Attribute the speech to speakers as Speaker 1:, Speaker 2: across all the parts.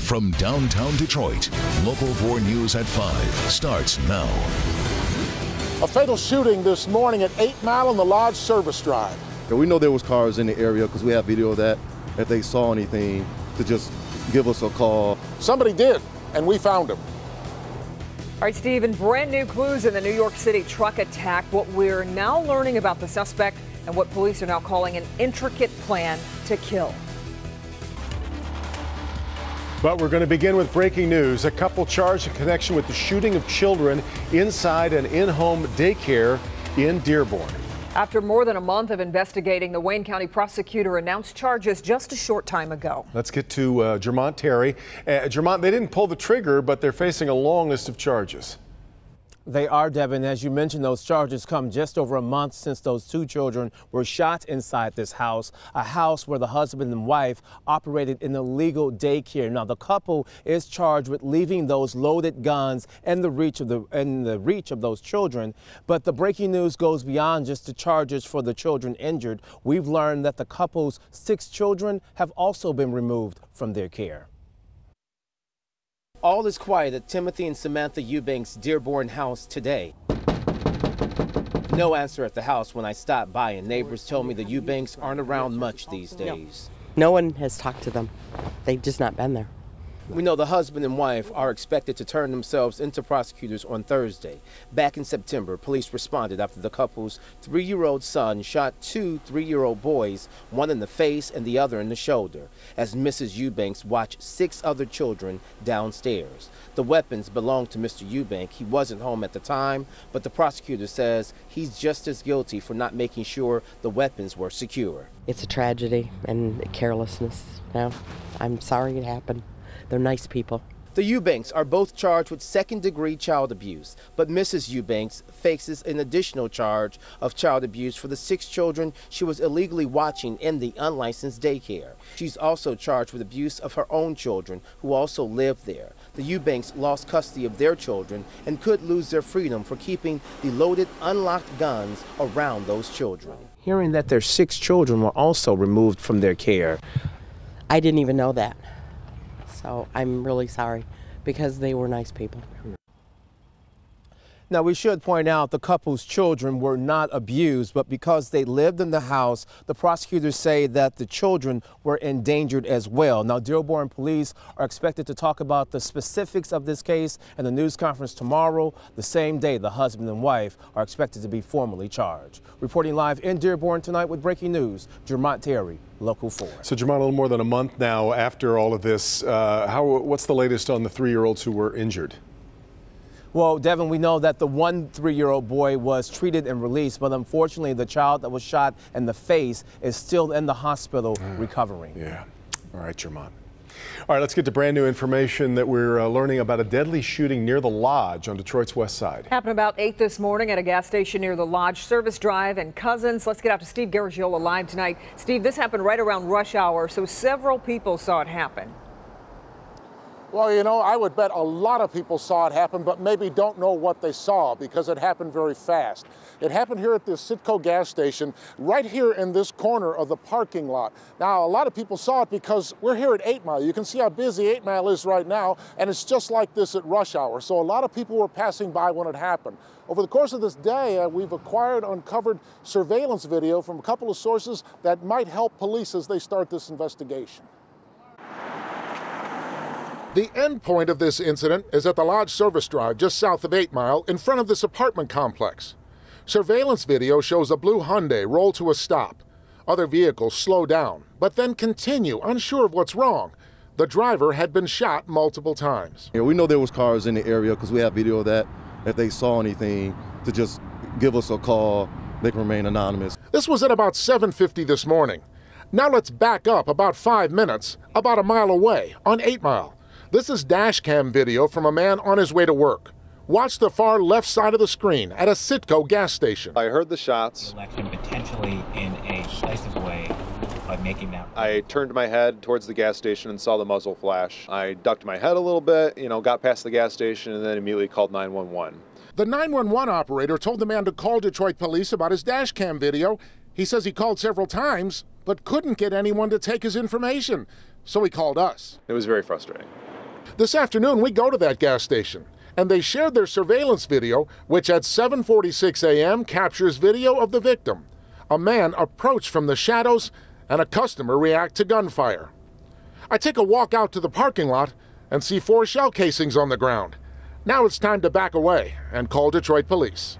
Speaker 1: From downtown Detroit, Local 4 News at 5 starts now.
Speaker 2: A fatal shooting this morning at 8 Mile on the Lodge Service Drive.
Speaker 3: We know there was cars in the area because we have video of that. If they saw anything, to just give us a call.
Speaker 2: Somebody did, and we found him.
Speaker 4: All right, Stephen, brand new clues in the New York City truck attack. What we're now learning about the suspect and what police are now calling an intricate plan to kill.
Speaker 5: But we're going to begin with breaking news. A couple charged in connection with the shooting of children inside an in-home daycare in Dearborn.
Speaker 4: After more than a month of investigating, the Wayne County prosecutor announced charges just a short time ago.
Speaker 5: Let's get to Jermont Terry. Jermont, they didn't pull the trigger, but they're facing a long list of charges.
Speaker 6: They are, Devin. As you mentioned, those charges come just over a month since those two children were shot inside this house, a house where the husband and wife operated an illegal daycare. Now, the couple is charged with leaving those loaded guns in the reach of those children. But the breaking news goes beyond just the charges for the children injured. We've learned that the couple's 6 children have also been removed from their care. All is quiet at Timothy and Samantha Eubanks' Dearborn house today. No answer at the house when I stopped by, and neighbors tell me the Eubanks aren't around much these days.
Speaker 7: No one has talked to them. They've just not been there.
Speaker 6: We know the husband and wife are expected to turn themselves into prosecutors on Thursday. Back in September, police responded after the couple's 3-year-old son shot 2 3-year-old boys, one in the face and the other in the shoulder, as Mrs. Eubanks watched 6 other children downstairs. The weapons belonged to Mr. Eubank. He wasn't home at the time, but the prosecutor says he's just as guilty for not making sure the weapons were secure.
Speaker 7: It's a tragedy and carelessness. Now, I'm sorry it happened. They're nice people.
Speaker 6: The Eubanks are both charged with second-degree child abuse, but Mrs. Eubanks faces an additional charge of child abuse for the 6 children she was illegally watching in the unlicensed daycare. She's also charged with abuse of her own children, who also lived there. The Eubanks lost custody of their children and could lose their freedom for keeping the loaded, unlocked guns around those children. Hearing that their 6 children were also removed from their care.
Speaker 7: I didn't even know that. So I'm really sorry because they were nice people.
Speaker 6: Now, we should point out the couple's children were not abused, but because they lived in the house, the prosecutors say that the children were endangered as well. Now, Dearborn police are expected to talk about the specifics of this case in the news conference tomorrow. The same day, the husband and wife are expected to be formally charged. Reporting live in Dearborn tonight with breaking news, Jermont Terry, Local 4.
Speaker 5: So, Jermont, a little more than a month now after all of this, what's the latest on the 3-year-olds who were injured?
Speaker 6: Well, Devin, we know that the 1 3-year-old boy was treated and released, but unfortunately the child that was shot in the face is still in the hospital recovering.
Speaker 5: Yeah. All right, Jermont. All right, let's get to brand new information that we're learning about a deadly shooting near the Lodge on Detroit's west side.
Speaker 4: Happened about 8 this morning at a gas station near the Lodge Service Drive and Cousins. Let's get out to Steve Garagiola live tonight. Steve, this happened right around rush hour, so several people saw it happen.
Speaker 2: Well, you know, I would bet a lot of people saw it happen, but maybe don't know what they saw because it happened very fast. It happened here at the Citgo gas station, right here in this corner of the parking lot. Now, a lot of people saw it because we're here at 8 Mile. You can see how busy 8 Mile is right now, and it's just like this at rush hour. So a lot of people were passing by when it happened. Over the course of this day, we've uncovered surveillance video from a couple of sources that might help police as they start this investigation. The end point of this incident is at the Lodge Service Drive just south of 8 Mile in front of this apartment complex. Surveillance video shows a blue Hyundai roll to a stop. Other vehicles slow down, but then continue, unsure of what's wrong. The driver had been shot multiple times.
Speaker 3: We know there was cars in the area because we have video of that. If they saw anything, to just give us a call. They can remain anonymous.
Speaker 2: This was at about 7:50 this morning. Now let's back up about 5 minutes, about a mile away on 8 Mile. This is dash cam video from a man on his way to work. Watch the far left side of the screen at a Citgo gas station.
Speaker 8: I heard the shots.
Speaker 9: Election potentially in a decisive way by making that.
Speaker 8: I turned my head towards the gas station and saw the muzzle flash. I ducked my head a little bit, got past the gas station and then immediately called 911.
Speaker 2: The 911 operator told the man to call Detroit police about his dash cam video. He says he called several times, but couldn't get anyone to take his information. So he called us.
Speaker 8: It was very frustrating.
Speaker 2: This afternoon, we go to that gas station, and they shared their surveillance video, which at 7:46 a.m. captures video of the victim. A man approach from the shadows and a customer react to gunfire. I take a walk out to the parking lot and see 4 shell casings on the ground. Now it's time to back away and call Detroit police.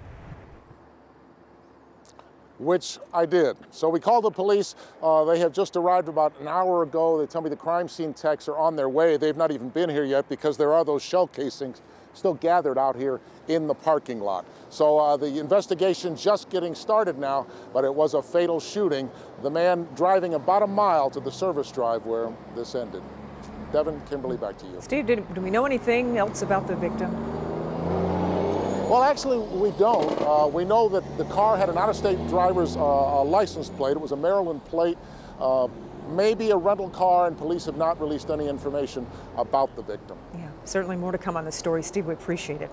Speaker 2: Which I did. So we called the police. They have just arrived about an hour ago. They tell me the crime scene techs are on their way. They've not even been here yet because there are those shell casings still gathered out here in the parking lot. So the investigation just getting started now, but it was a fatal shooting. The man driving about a mile to the service drive where this ended. Devin, Kimberly, back to you.
Speaker 4: Steve, do we know anything else about the victim?
Speaker 2: Well, actually, we don't. We know that the car had an out-of-state driver's license plate. It was a Maryland plate, maybe a rental car, and police have not released any information about the victim.
Speaker 4: Yeah, certainly more to come on this story. Steve, we appreciate it.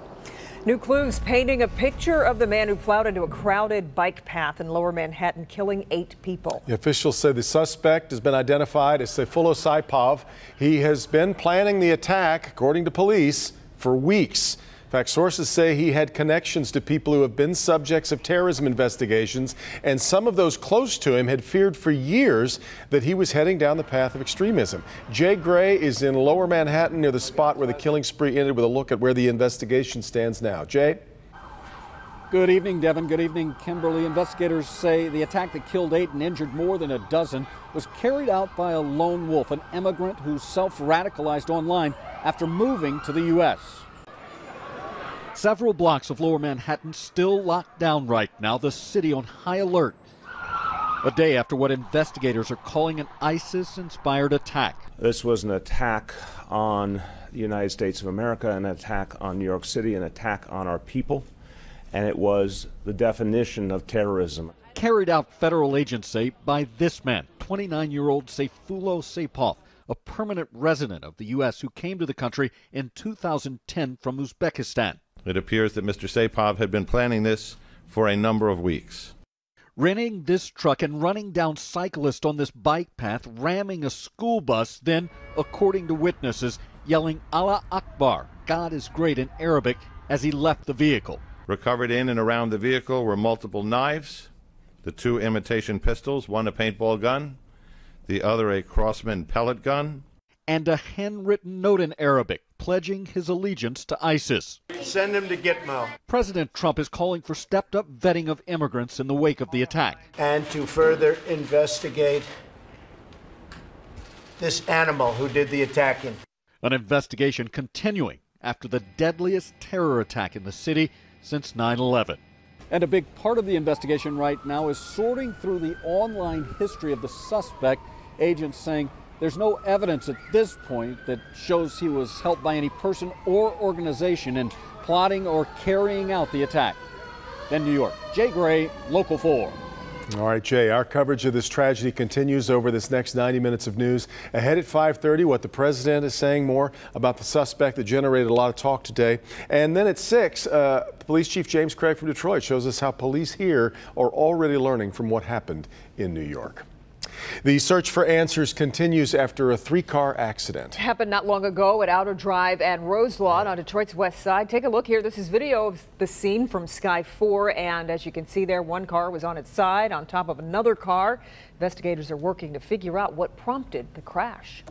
Speaker 4: New clues painting a picture of the man who plowed into a crowded bike path in Lower Manhattan, killing 8 people.
Speaker 5: The officials say the suspect has been identified as Sayfullo Saipov. He has been planning the attack, according to police, for weeks. In fact, sources say he had connections to people who have been subjects of terrorism investigations, and some of those close to him had feared for years that he was heading down the path of extremism. Jay Gray is in Lower Manhattan near the spot where the killing spree ended with a look at where the investigation stands now. Jay?
Speaker 10: Good evening, Devin. Good evening, Kimberly. Investigators say the attack that killed 8 and injured more than a dozen was carried out by a lone wolf, an immigrant who self-radicalized online after moving to the U.S. Several blocks of Lower Manhattan still locked down right now, the city on high alert. A day after what investigators are calling an ISIS-inspired attack.
Speaker 11: This was an attack on the United States of America, an attack on New York City, an attack on our people, and it was the definition of terrorism.
Speaker 10: Carried out, federal agents say, by this man, 29-year-old Sayfullo Saipov, a permanent resident of the U.S. who came to the country in 2010 from Uzbekistan.
Speaker 12: It appears that Mr. Saipov had been planning this for a number of weeks.
Speaker 10: Renting this truck and running down cyclists on this bike path, ramming a school bus, then, according to witnesses, yelling Allah Akbar, God is great in Arabic, as he left the vehicle.
Speaker 12: Recovered in and around the vehicle were multiple knives, the 2 imitation pistols, one a paintball gun, the other a Crossman pellet gun,
Speaker 10: and a handwritten note in Arabic pledging his allegiance to ISIS.
Speaker 13: Send him to Gitmo.
Speaker 10: President Trump is calling for stepped-up vetting of immigrants in the wake of the attack.
Speaker 13: And to further investigate this animal who did the attacking.
Speaker 10: An investigation continuing after the deadliest terror attack in the city since 9/11. And a big part of the investigation right now is sorting through the online history of the suspect. Agents saying there's no evidence at this point that shows he was helped by any person or organization in plotting or carrying out the attack. Then New York, Jay Gray, Local 4.
Speaker 5: All right, Jay, our coverage of this tragedy continues over this next 90 minutes of news. Ahead at 5:30, what the president is saying more about the suspect that generated a lot of talk today. And then at 6, Police Chief James Craig from Detroit shows us how police here are already learning from what happened in New York. The search for answers continues after a 3-car accident.
Speaker 4: Happened not long ago at Outer Drive and Roselawn on Detroit's west side. Take a look here. This is video of the scene from Sky 4. And as you can see there, one car was on its side on top of another car. Investigators are working to figure out what prompted the crash.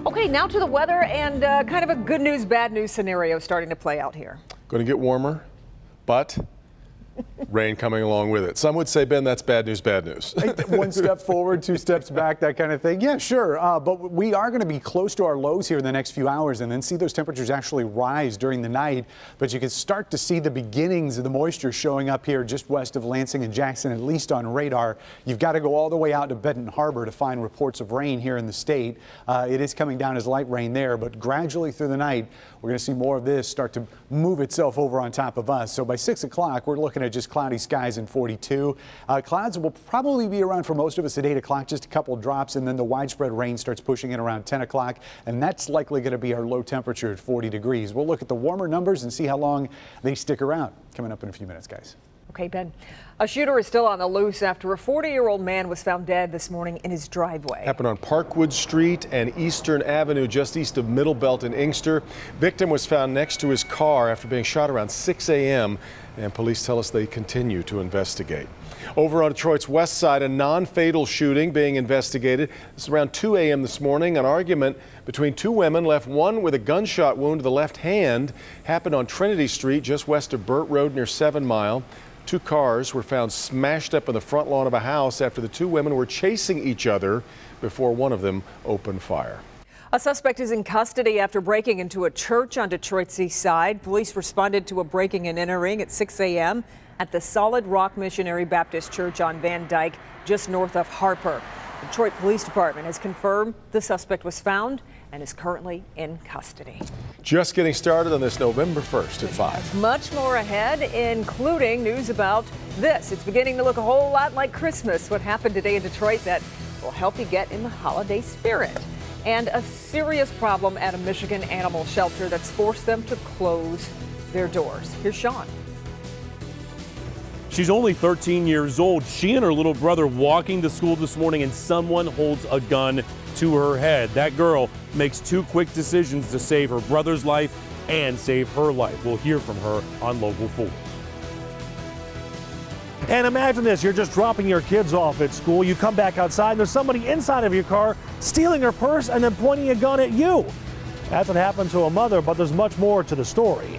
Speaker 4: Okay, now to the weather and kind of a good news, bad news scenario starting to play out here.
Speaker 5: Going to get warmer, but rain coming along with it. Some would say, Ben, that's bad news, bad news.
Speaker 14: 1 step forward, 2 steps back, that kind of thing. Yeah, sure. But we are going to be close to our lows here in the next few hours and then see those temperatures actually rise during the night. But you can start to see the beginnings of the moisture showing up here just west of Lansing and Jackson, at least on radar. You've got to go all the way out to Benton Harbor to find reports of rain here in the state. It is coming down as light rain there, but gradually through the night, we're going to see more of this start to move itself over on top of us. So by 6 o'clock, we're looking at just cloudy skies in 42. Clouds will probably be around for most of us at 8 o'clock, just a couple drops, and then the widespread rain starts pushing in around 10 o'clock, and that's likely going to be our low temperature at 40 degrees. We'll look at the warmer numbers and see how long they stick around. Coming up in a few minutes, guys.
Speaker 4: Okay, Ben. A shooter is still on the loose after a 40-year-old man was found dead this morning in his driveway.
Speaker 5: Happened on Parkwood Street and Eastern Avenue, just east of Middlebelt in Inkster. Victim was found next to his car after being shot around 6 a.m. and police tell us they continue to investigate. Over on Detroit's west side, a non-fatal shooting being investigated. This is around 2 a.m. this morning. An argument between two women left one with a gunshot wound to the left hand. Happened on Trinity Street, just west of Burt Road near 7 Mile. Two cars were found smashed up in the front lawn of a house after the two women were chasing each other before one of them opened fire.
Speaker 4: A suspect is in custody after breaking into a church on Detroit's east side. Police responded to a breaking and entering at 6 a.m. at the Solid Rock Missionary Baptist Church on Van Dyke, just north of Harper. The Detroit Police Department has confirmed the suspect was found and is currently in custody.
Speaker 5: Just getting started on this November 1st at 5.
Speaker 4: Much more ahead, including news about this. It's beginning to look a whole lot like Christmas. What happened today in Detroit that will help you get in the holiday spirit. And a serious problem at a Michigan animal shelter that's forced them to close their doors. Here's Sean.
Speaker 15: She's only 13 years old. She and her little brother walking to school this morning and someone holds a gun to her head. That girl makes two quick decisions to save her brother's life and save her life. We'll hear from her on Local 4.
Speaker 16: And imagine this, you're just dropping your kids off at school. You come back outside and there's somebody inside of your car stealing her purse and then pointing a gun at you. That's what happened to a mother, but there's much more to the story.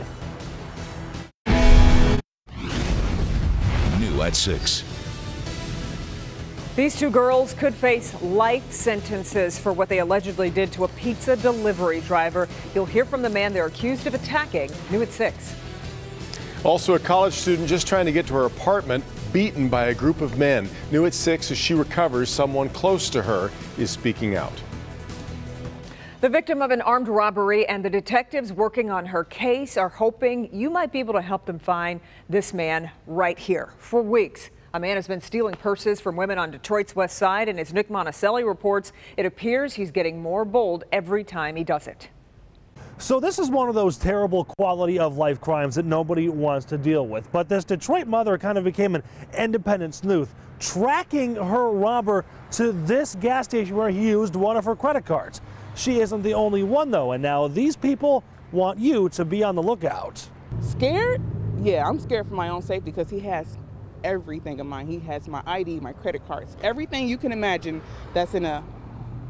Speaker 1: At 6.
Speaker 4: These two girls could face life sentences for what they allegedly did to a pizza delivery driver. You'll hear from the man they're accused of attacking. New at 6.
Speaker 5: Also, a college student just trying to get to her apartment, beaten by a group of men. New at 6 as she recovers. Someone close to her is speaking out.
Speaker 4: The victim of an armed robbery and the detectives working on her case are hoping you might be able to help them find this man right here. For weeks, a man has been stealing purses from women on Detroit's west side, and as Nick Monticelli reports, it appears he's getting more bold every time he does it.
Speaker 16: So this is one of those terrible quality of life crimes that nobody wants to deal with. But this Detroit mother kind of became an independent sleuth, tracking her robber to this gas station where he used one of her credit cards. She isn't the only one, though, and now these people want you to be on the lookout.
Speaker 17: Scared? Yeah, I'm scared for my own safety because he has everything of mine. He has my ID, my credit cards, everything you can imagine that's in a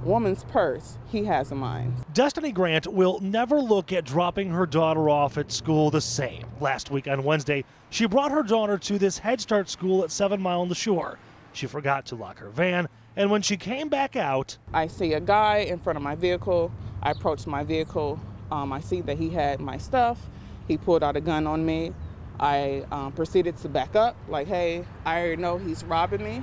Speaker 17: woman's purse, he has of mine.
Speaker 16: Destiny Grant will never look at dropping her daughter off at school the same. Last week on Wednesday, she brought her daughter to this Head Start school at 7 Mile on the Shore. She forgot to lock her van, and when she came back out,
Speaker 17: I see a guy in front of my vehicle. I approached my vehicle. I see that he had my stuff. He pulled out a gun on me. I proceeded to back up, like, hey, I already know he's robbing me.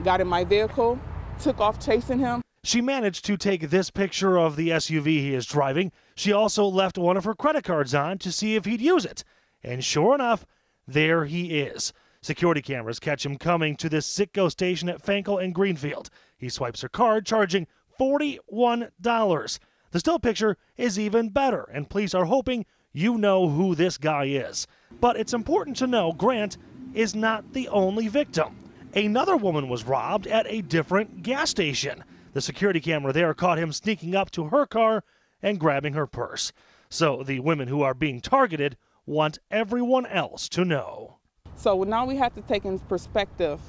Speaker 17: Got in my vehicle, took off chasing him.
Speaker 16: She managed to take this picture of the SUV he is driving. She also left one of her credit cards on to see if he'd use it. And sure enough, there he is. Security cameras catch him coming to this Citgo station at Fankel and Greenfield. He swipes her card, charging $41. The still picture is even better, and police are hoping you know who this guy is. But it's important to know Grant is not the only victim. Another woman was robbed at a different gas station. The security camera there caught him sneaking up to her car and grabbing her purse. So the women who are being targeted want everyone else to know.
Speaker 17: So now we have to take into perspective,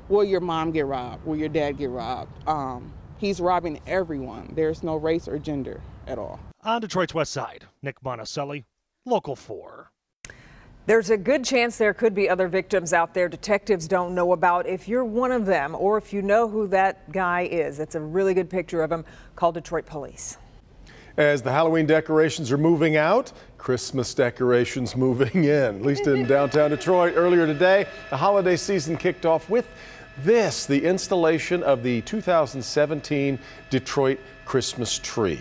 Speaker 17: will your mom get robbed? Will your dad get robbed? He's robbing everyone. There's no race or gender at all.
Speaker 16: On Detroit's west side, Nick Monticelli, Local 4.
Speaker 4: There's a good chance there could be other victims out there detectives don't know about. If you're one of them, or if you know who that guy is, it's a really good picture of him. Call Detroit Police.
Speaker 5: As the Halloween decorations are moving out, Christmas decorations moving in. At least in downtown Detroit earlier today, the holiday season kicked off with this, the installation of the 2017 Detroit Christmas tree.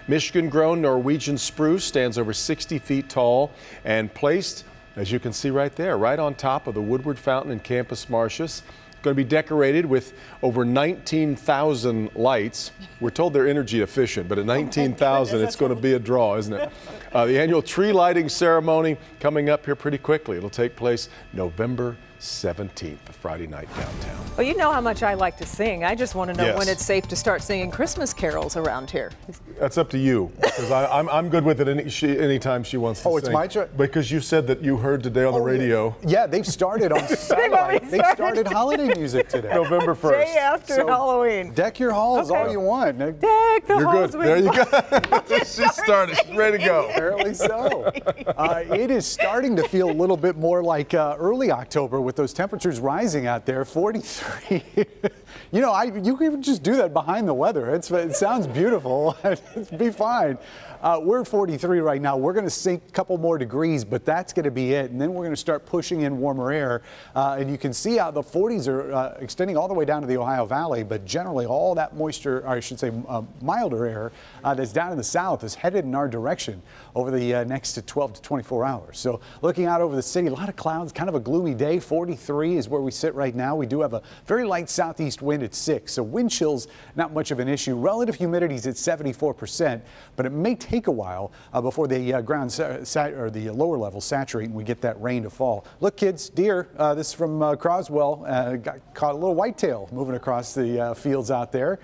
Speaker 5: Michigan-grown Norwegian spruce stands over 60 feet tall and placed, as you can see right there, right on top of the Woodward Fountain in Campus Martius. Going to be decorated with over 19,000 lights. We're told they're energy efficient, but at 19,000, it's going to be a draw, isn't it? The annual tree lighting ceremony coming up here pretty quickly. It'll take place November 17th, a Friday night downtown.
Speaker 4: Well, you know how much I like to sing. I just want to know
Speaker 5: Yes.
Speaker 4: when it's safe to start singing Christmas carols around here.
Speaker 5: That's up to you, because I'm good with it anytime she wants to sing.
Speaker 14: Oh, it's my choice?
Speaker 5: Because you said that you heard today on the radio.
Speaker 14: Yeah, they've started on satellite. They started holiday music today.
Speaker 5: November 1st.
Speaker 4: Day after Halloween.
Speaker 14: Deck your halls all you want.
Speaker 4: Deck the
Speaker 5: You're
Speaker 4: halls
Speaker 5: good.
Speaker 4: with
Speaker 5: There you go. She started. She's ready to go.
Speaker 14: Apparently so. It is starting to feel a little bit more like early October with those temperatures rising out there. 43. You know, you can just do that behind the weather. It sounds beautiful. It'd be fine. We're 43 right now. We're going to sink a couple more degrees, but that's going to be it. And then we're going to start pushing in warmer air. And you can see how the 40s are extending all the way down to the Ohio Valley. But generally, all that moisture, or I should say milder air that's down in the south is headed in our direction over the next 12 to 24 hours. So looking out over the city, a lot of clouds, kind of a gloomy day. 43 is where we sit right now. We do have a very light southeast wind at 6. So wind chills, not much of an issue. Relative humidity is at 74%, but it may take a while before the ground or the lower levels saturate and we get that rain to fall. Look, kids, deer. This is from Croswell. Got caught a little whitetail moving across the fields out there.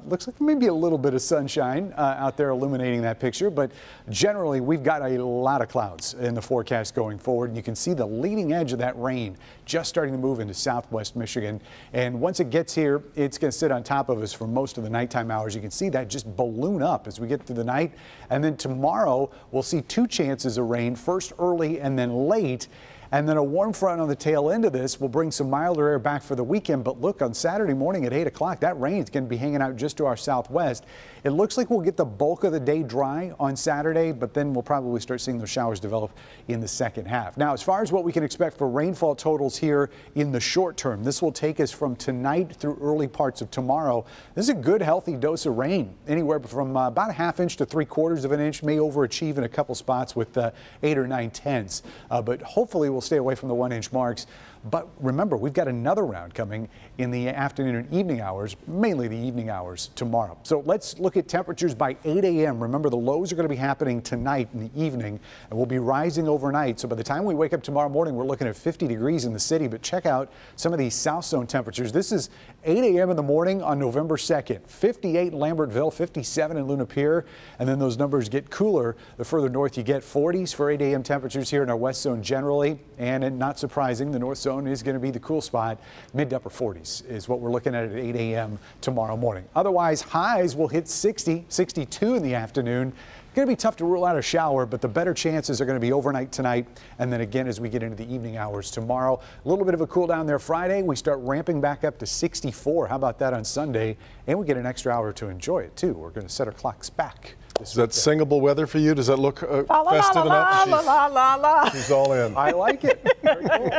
Speaker 14: Looks like maybe a little bit of sunshine out there illuminating that picture, but generally we've got a lot of clouds in the forecast going forward. And you can see the leading edge of that rain just starting to move into southwest Michigan. And once it gets here, it's going to sit on top of us for most of the nighttime hours. You can see that just balloon up as we get through the night. And then tomorrow, we'll see 2 chances of rain, first early and then late. And then a warm front on the tail end of this will bring some milder air back for the weekend. But look, on Saturday morning at 8 o'clock, that rain is going to be hanging out just to our southwest. It looks like we'll get the bulk of the day dry on Saturday, but then we'll probably start seeing those showers develop in the second half. Now, as far as what we can expect for rainfall totals here in the short term, this will take us from tonight through early parts of tomorrow. This is a good, healthy dose of rain, anywhere from about a ½ inch to 3/4 of an inch, may overachieve in a couple spots with 8 or 9/10. But hopefully we'll stay away from the 1-inch marks. But remember, we've got another round coming in the afternoon and evening hours, mainly the evening hours tomorrow. So let's look at temperatures by 8 a.m. Remember, the lows are going to be happening tonight in the evening and will be rising overnight. So by the time we wake up tomorrow morning, we're looking at 50 degrees in the city. But check out some of these south zone temperatures. This is 8 a.m. in the morning on November 2nd. 58 in Lambertville, 57 in Luna Pier. And then those numbers get cooler the further north you get. 40s for 8 a.m. temperatures here in our west zone generally. And not surprising, the north zone is going to be the cool spot. Mid to upper 40s is what we're looking at 8 a.m. tomorrow morning. Otherwise, highs will hit 60, 62 in the afternoon. Going to be tough to rule out a shower, but the better chances are going to be overnight tonight. And then again, as we get into the evening hours tomorrow, a little bit of a cool down there Friday. We start ramping back up to 64. How about that on Sunday? And we get an extra hour to enjoy it too. We're going to set our clocks back.
Speaker 5: Is that singable weather for you? Does that look festive enough? She's all in.
Speaker 14: I like it. Very cool.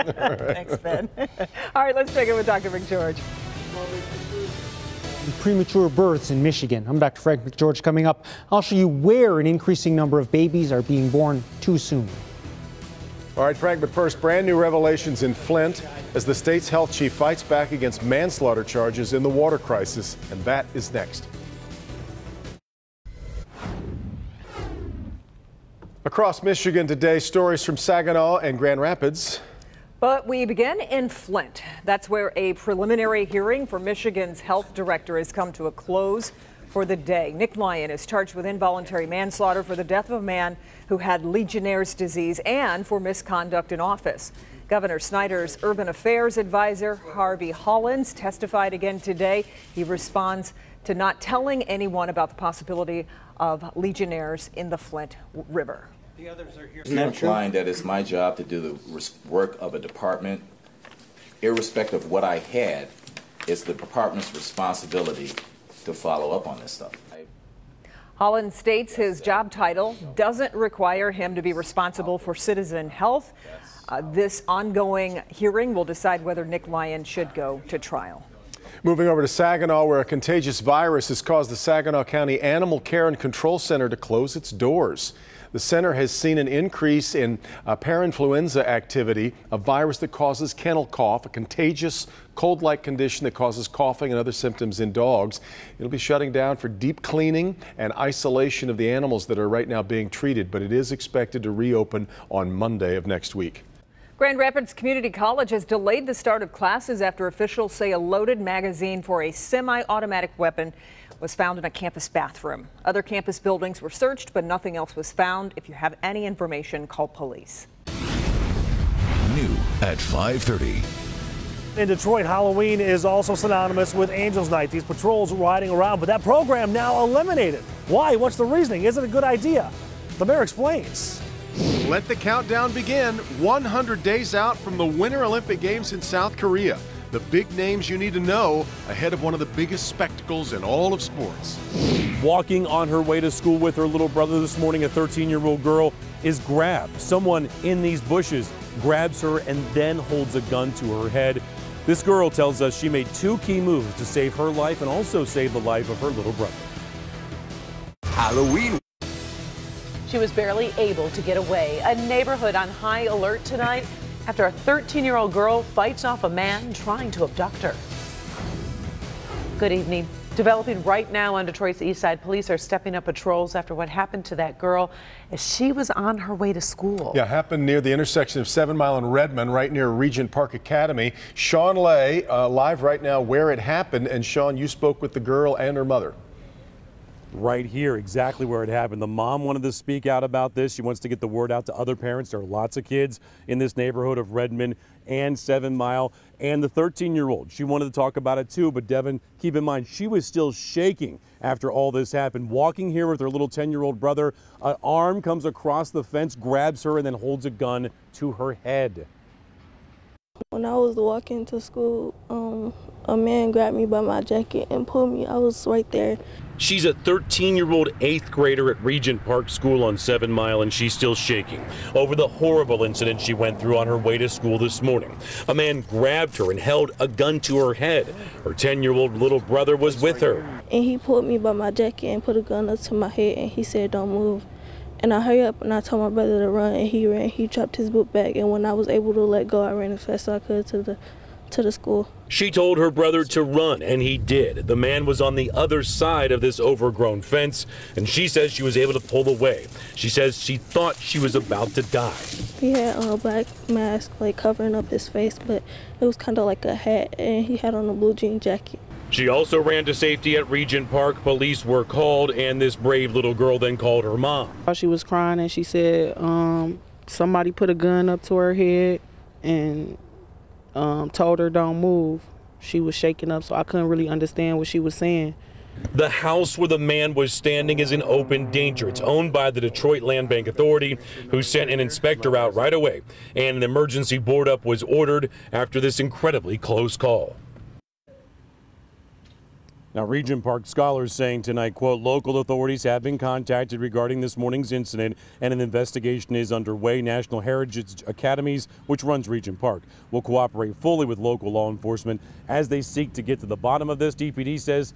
Speaker 4: Thanks, Ben. All right, let's take it with Dr. McGeorge.
Speaker 18: Premature births in Michigan. I'm Dr. Frank McGeorge. Coming up, I'll show you where an increasing number of babies are being born too soon.
Speaker 5: All right, Frank, but first, brand new revelations in Flint as the state's health chief fights back against manslaughter charges in the water crisis, and that is next. Across Michigan today, stories from Saginaw and Grand Rapids.
Speaker 4: But we begin in Flint. That's where a preliminary hearing for Michigan's health director has come to a close for the day. Nick Lyon is charged with involuntary manslaughter for the death of a man who had Legionnaire's disease and for misconduct in office. Governor Snyder's urban affairs advisor, Harvey Hollins, testified again today. He responds to not telling anyone about the possibility of Legionnaire's in the Flint River.
Speaker 19: I'm implying that it's my job to do the work of a department. Irrespective of what I had, it's the department's responsibility to follow up on this stuff.
Speaker 4: Holland states his job title doesn't require him to be responsible for citizen health. This ongoing hearing will decide whether Nick Lyon should go to trial.
Speaker 5: Moving over to Saginaw, where a contagious virus has caused the Saginaw County Animal Care and Control Center to close its doors. The center has seen an increase in parainfluenza activity, a virus that causes kennel cough, a contagious cold-like condition that causes coughing and other symptoms in dogs. It'll be shutting down for deep cleaning and isolation of the animals that are right now being treated, but it is expected to reopen on Monday of next week.
Speaker 4: Grand Rapids Community College has delayed the start of classes after officials say a loaded magazine for a semi-automatic weapon was found in a campus bathroom. Other campus buildings were searched, but nothing else was found. If you have any information, call police.
Speaker 1: New at 5:30.
Speaker 16: In Detroit, Halloween is also synonymous with Angels Night. These patrols riding around, but that program now eliminated. Why? What's the reasoning? Is it a good idea? The mayor explains.
Speaker 5: Let the countdown begin. 100 days out from the Winter Olympic Games in South Korea. The big names you need to know ahead of one of the biggest spectacles in all of sports.
Speaker 15: Walking on her way to school with her little brother this morning, a 13-year-old girl is grabbed. Someone in these bushes grabs her and then holds a gun to her head. This girl tells us she made two key moves to save her life and also save the life of her little brother.
Speaker 20: Halloween. She was barely able to get away. A neighborhood on high alert tonight after a 13-year-old girl fights off a man trying to abduct her. Good evening. Developing right now on Detroit's east side, police are stepping up patrols after what happened to that girl as she was on her way to school.
Speaker 5: Yeah, happened near the intersection of 7 Mile and Redmond, right near Regent Park Academy. Sean Lay, live right now where it happened. And Sean, you spoke with the girl and her mother.
Speaker 15: Right here, exactly where it happened. The mom wanted to speak out about this. She wants to get the word out to other parents. There are lots of kids in this neighborhood of Redmond and 7 Mile. And the 13-year-old, she wanted to talk about it too. But Devin, keep in mind, she was still shaking after all this happened. Walking here with her little 10-year-old brother, an arm comes across the fence, grabs her, and then holds a gun to her head.
Speaker 21: When I was walking to school, a man grabbed me by my jacket and pulled me. I was right there.
Speaker 15: She's a 13-year-old 8th grader at Regent Park School on 7 Mile, and she's still shaking over the horrible incident she went through on her way to school this morning. A man grabbed her and held a gun to her head. Her 10-year-old little brother was with her.
Speaker 21: And he pulled me by my jacket and put a gun up to my head, and he said, "Don't move." And I hurried up and I told my brother to run, and he ran. He dropped his book bag, and when I was able to let go, I ran as fast as I could to the school.
Speaker 15: She told her brother to run, and he did. The man was on the other side of this overgrown fence, and she says she was able to pull away. She says she thought she was about to die.
Speaker 21: He had a black mask, like covering up his face, but it was kind of like a hat, and he had on a blue jean jacket.
Speaker 15: She also ran to safety at Regent Park. Police were called, and this brave little girl then called her mom.
Speaker 17: She was crying, and she said somebody put a gun up to her head and told her don't move. She was shaking up, so I couldn't really understand what she was saying.
Speaker 15: The house where the man was standing is in open danger. It's owned by the Detroit Land Bank Authority, who sent an inspector out right away, and an emergency board up was ordered after this incredibly close call. Now, Regent Park scholars saying tonight, quote, local authorities have been contacted regarding this morning's incident, and an investigation is underway. National Heritage Academies, which runs Regent Park, will cooperate fully with local law enforcement as they seek to get to the bottom of this. DPD says,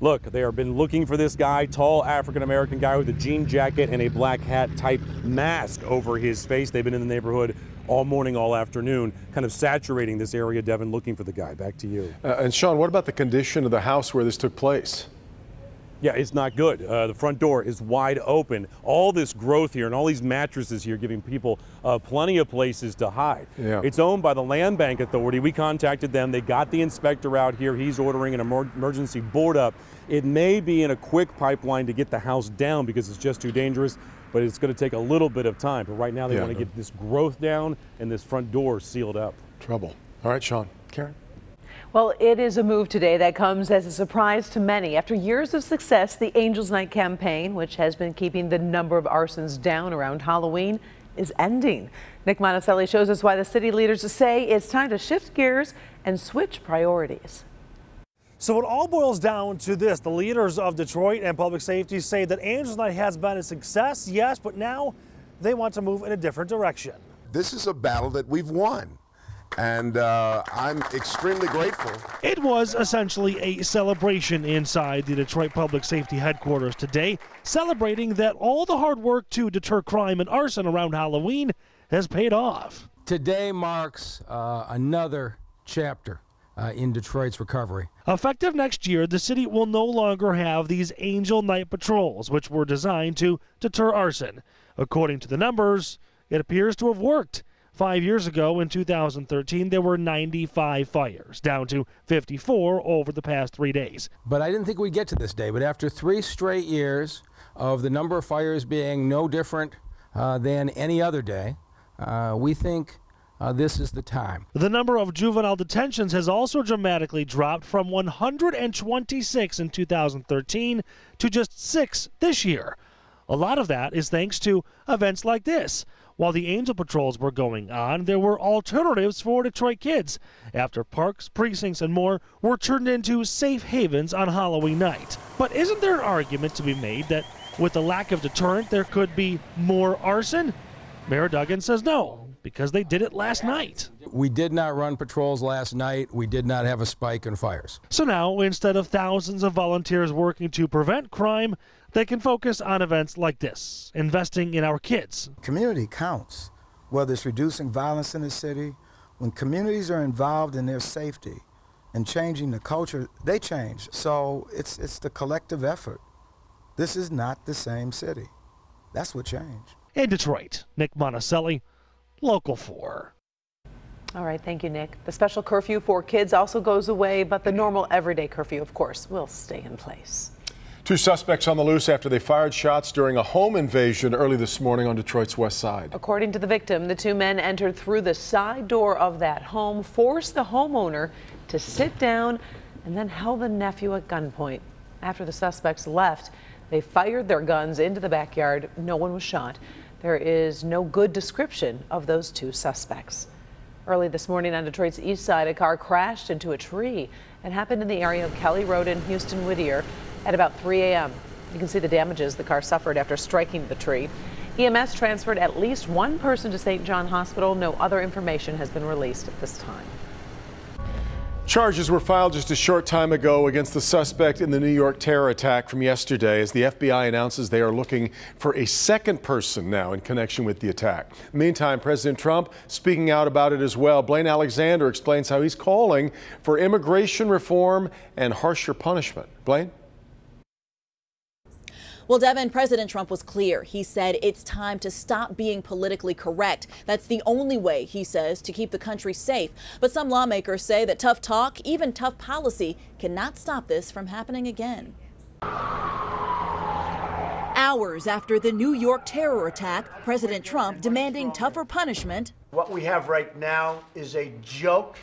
Speaker 15: look, they have been looking for this guy, tall African-American guy with a jean jacket and a black hat type mask over his face. They've been in the neighborhood all morning, all afternoon, kind of saturating this area, Devin, looking for the guy. Back to you.
Speaker 5: And Sean, what about the condition of the house where this took place?
Speaker 15: Yeah, it's not good. The front door is wide open. All this growth here and all these mattresses here giving people plenty of places to hide.
Speaker 5: Yeah.
Speaker 15: It's owned by the Land Bank Authority. We contacted them. They got the inspector out here. He's ordering an emergency board up. It may be in a quick pipeline to get the house down because it's just too dangerous, but it's going to take a little bit of time. But right now they want to get this growth down and this front door sealed up.
Speaker 5: Trouble. All right, Sean. Karen?
Speaker 20: Well, it is a move today that comes as a surprise to many. After years of success, the Angels Night campaign, which has been keeping the number of arsons down around Halloween, is ending. Nick Monticelli shows us why the city leaders say it's time to shift gears and switch priorities.
Speaker 16: So it all boils down to this. The leaders of Detroit and public safety say that Angels Night has been a success, yes, but now they want to move in a different direction.
Speaker 22: This is a battle that we've won.
Speaker 7: And I'm extremely grateful.
Speaker 16: It was essentially a celebration inside the Detroit Public Safety Headquarters today, celebrating that all the hard work to deter crime and arson around Halloween has paid off.
Speaker 22: Today marks another chapter in Detroit's recovery.
Speaker 16: Effective next year, the city will no longer have these Angel Night Patrols, which were designed to deter arson. According to the numbers, it appears to have worked. 5 years ago, in 2013, there were 95 fires, down to 54 over the past 3 days.
Speaker 22: But I didn't think we'd get to this day. But after 3 straight years of the number of fires being no different than any other day, we think this is the time.
Speaker 16: The number of juvenile detentions has also dramatically dropped from 126 in 2013 to just 6 this year. A lot of that is thanks to events like this. While the Angel Patrols were going on, there were alternatives for Detroit kids after parks, precincts, and more were turned into safe havens on Halloween night. But isn't there an argument to be made that with the lack of deterrent, there could be more arson? Mayor Duggan says no, because they did it last night.
Speaker 22: We did not run patrols last night. We did not have a spike in fires.
Speaker 16: So now, instead of thousands of volunteers working to prevent crime, they can focus on events like this, investing in our kids.
Speaker 23: Community counts, whether it's reducing violence in the city. When communities are involved in their safety and changing the culture, they change. So it's the collective effort. This is not the same city. That's what changed.
Speaker 16: In Detroit, Nick Monticelli, Local 4.
Speaker 20: All right, thank you, Nick. The special curfew for kids also goes away, but the normal everyday curfew, of course, will stay in place.
Speaker 5: 2 suspects on the loose after they fired shots during a home invasion early this morning on Detroit's west side.
Speaker 20: According to the victim, the 2 men entered through the side door of that home, forced the homeowner to sit down, and then held the nephew at gunpoint. After the suspects left, they fired their guns into the backyard. No one was shot. There is no good description of those 2 suspects. Early this morning on Detroit's east side, a car crashed into a tree. It happened in the area of Kelly Road in Houston Whittier at about 3 a.m. You can see the damages the car suffered after striking the tree. EMS transferred at least 1 person to St. John Hospital. No other information has been released at this time.
Speaker 5: Charges were filed just a short time ago against the suspect in the New York terror attack from yesterday as the FBI announces they are looking for a second person now in connection with the attack. Meantime, President Trump speaking out about it as well. Blaine Alexander explains how he's calling for immigration reform and harsher punishment. Blaine?
Speaker 24: Well, Devin, President Trump was clear. He said it's time to stop being politically correct. That's the only way, he says, to keep the country safe. But some lawmakers say that tough talk, even tough policy, cannot stop this from happening again. Hours after the New York terror attack, President Trump demanding tougher punishment.
Speaker 13: What we have right now is a joke,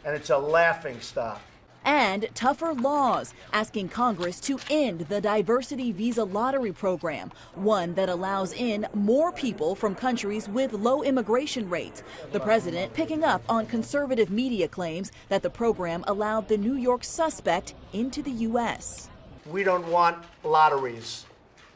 Speaker 13: and it's a laughingstock.
Speaker 24: And tougher laws, asking Congress to end the diversity visa lottery program, one that allows in more people from countries with low immigration rates. The president picking up on conservative media claims that the program allowed the New York suspect into the U.S.
Speaker 13: We don't want lotteries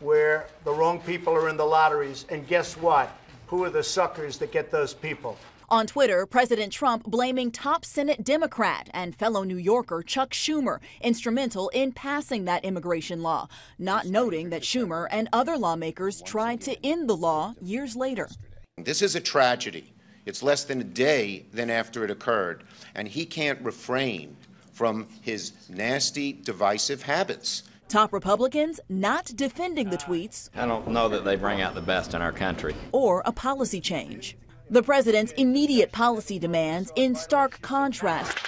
Speaker 13: where the wrong people are in the lotteries. And guess what? Who are the suckers that get those people?
Speaker 24: On Twitter, President Trump blaming top Senate Democrat and fellow New Yorker Chuck Schumer, instrumental in passing that immigration law, not noting that Schumer and other lawmakers tried to end the law years later.
Speaker 25: This is a tragedy. It's less than a day than after it occurred, and he can't refrain from his nasty, divisive habits.
Speaker 24: Top Republicans not defending the tweets.
Speaker 26: I don't know that they bring out the best in our country.
Speaker 24: Or a policy change. The president's immediate policy demands in stark contrast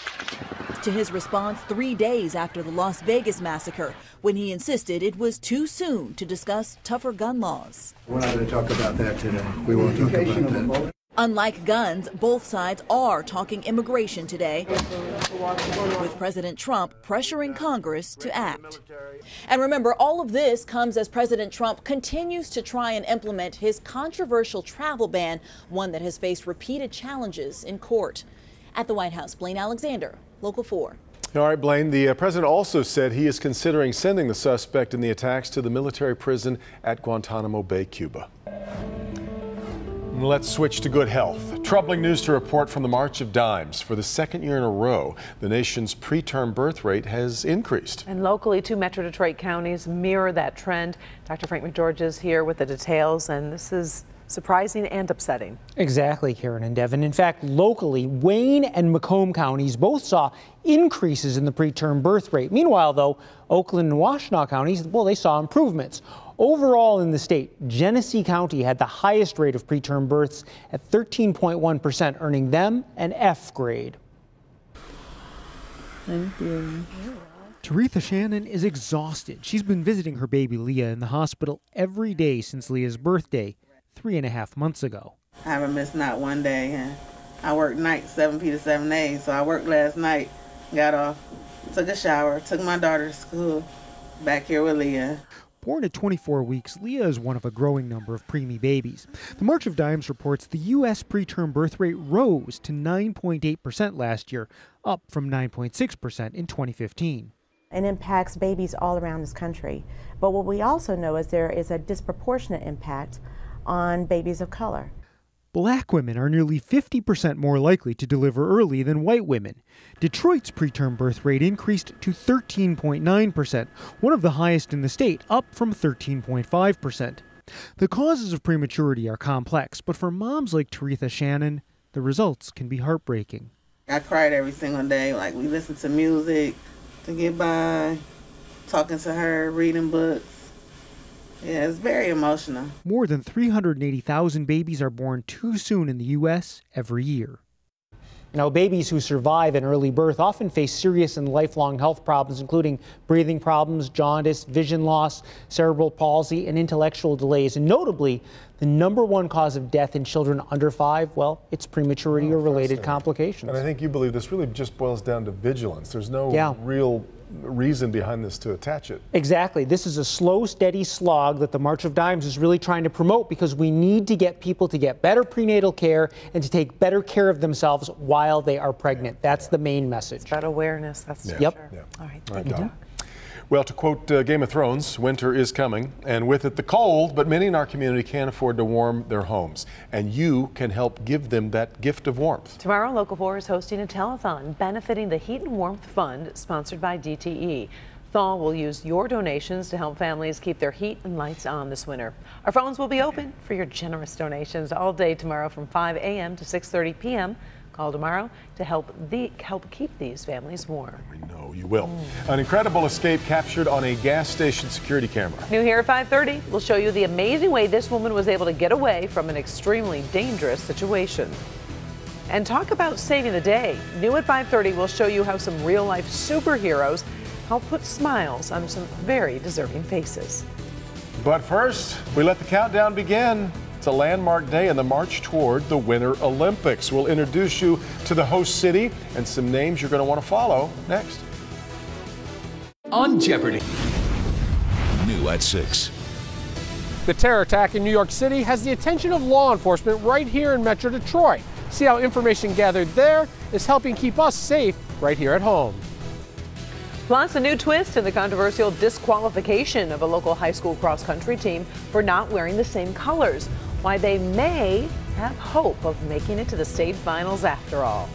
Speaker 24: to his response 3 days after the Las Vegas massacre, when he insisted it was too soon to discuss tougher gun laws.
Speaker 23: We're not going to talk about that today. We won't talk about that.
Speaker 24: Unlike guns, both sides are talking immigration today, with President Trump pressuring Congress to act. And remember, all of this comes as President Trump continues to try and implement his controversial travel ban, one that has faced repeated challenges in court. At the White House, Blaine Alexander, Local 4.
Speaker 5: All right, Blaine, the president also said he is considering sending the suspect in the attacks to the military prison at Guantanamo Bay, Cuba. Let's switch to good health. Troubling news to report from the March of Dimes. For the second year in a row, the nation's preterm birth rate has increased.
Speaker 20: And locally, 2 Metro Detroit counties mirror that trend. Dr. Frank McGeorge is here with the details, and this is surprising and upsetting.
Speaker 18: Exactly, Karen and Devin. In fact, locally, Wayne and Macomb counties both saw increases in the preterm birth rate. Meanwhile, though, Oakland and Washtenaw counties, well, they saw improvements. Overall in the state, Genesee County had the highest rate of preterm births at 13.1%, earning them an F grade.
Speaker 21: Thank you.
Speaker 18: Taretha Shannon is exhausted. She's been visiting her baby Leah in the hospital every day since Leah's birthday 3.5 months ago.
Speaker 2: I haven't missed not one day. And I work nights, 7 p to 7 a. So I worked last night, got off, took a shower, took my daughter to school, back here with Leah.
Speaker 18: Born at 24 weeks, Leah is one of a growing number of preemie babies. The March of Dimes reports the U.S. preterm birth rate rose to 9.8% last year, up from 9.6% in 2015.
Speaker 3: It impacts babies all around this country. But what we also know is there is a disproportionate impact on babies of color.
Speaker 18: Black women are nearly 50% more likely to deliver early than white women. Detroit's preterm birth rate increased to 13.9%, one of the highest in the state, up from 13.5%. The causes of prematurity are complex, but for moms like Taretha Shannon, the results can be heartbreaking.
Speaker 2: I cried every single day. Like, we listened to music to get by, talking to her, reading books. Yeah, it's very emotional.
Speaker 18: More than 380,000 babies are born too soon in the U.S. every year. Now, babies who survive an early birth often face serious and lifelong health problems, including breathing problems, jaundice, vision loss, cerebral palsy, and intellectual delays. And notably, the #1 cause of death in children under 5, well, it's prematurity or related complications.
Speaker 5: And I think you believe this really just boils down to vigilance. There's no real reason behind this to attach it.
Speaker 18: Exactly. This is a slow, steady slog that the March of Dimes is really trying to promote, because we need to get people to get better prenatal care and to take better care of themselves while they are pregnant. That's the main message.
Speaker 20: It's about awareness, that's for
Speaker 18: Yep.
Speaker 20: sure. All right,
Speaker 5: All right,
Speaker 20: thank you,
Speaker 5: Doc.
Speaker 20: Doc.
Speaker 5: Well, to quote Game of Thrones, winter is coming, and with it the cold, but many in our community can't afford to warm their homes, and you can help give them that gift of warmth.
Speaker 20: Tomorrow, Local 4 is hosting a telethon benefiting the Heat and Warmth Fund, sponsored by DTE. Thaw will use your donations to help families keep their heat and lights on this winter. Our phones will be open for your generous donations all day tomorrow from 5 a.m. to 6:30 p.m. Call tomorrow to help keep these families warm.
Speaker 5: We know you will. An incredible escape captured on a gas station security camera.
Speaker 20: New here at 5:30, we'll show you the amazing way this woman was able to get away from an extremely dangerous situation. And talk about saving the day. New at 5:30, we'll show you how some real-life superheroes help put smiles on some very deserving faces.
Speaker 5: But first, we let the countdown begin. It's a landmark day in the march toward the Winter Olympics. We'll introduce you to the host city and some names you're going to want to follow next.
Speaker 6: On Jeopardy!
Speaker 1: New at 6.
Speaker 8: The terror attack in New York City has the attention of law enforcement right here in Metro Detroit. See how information gathered there is helping keep us safe right here at home.
Speaker 20: Plus, a new twist in the controversial disqualification of a local high school cross-country team for not wearing the same colors. Why they may have hope of making it to the state finals after all.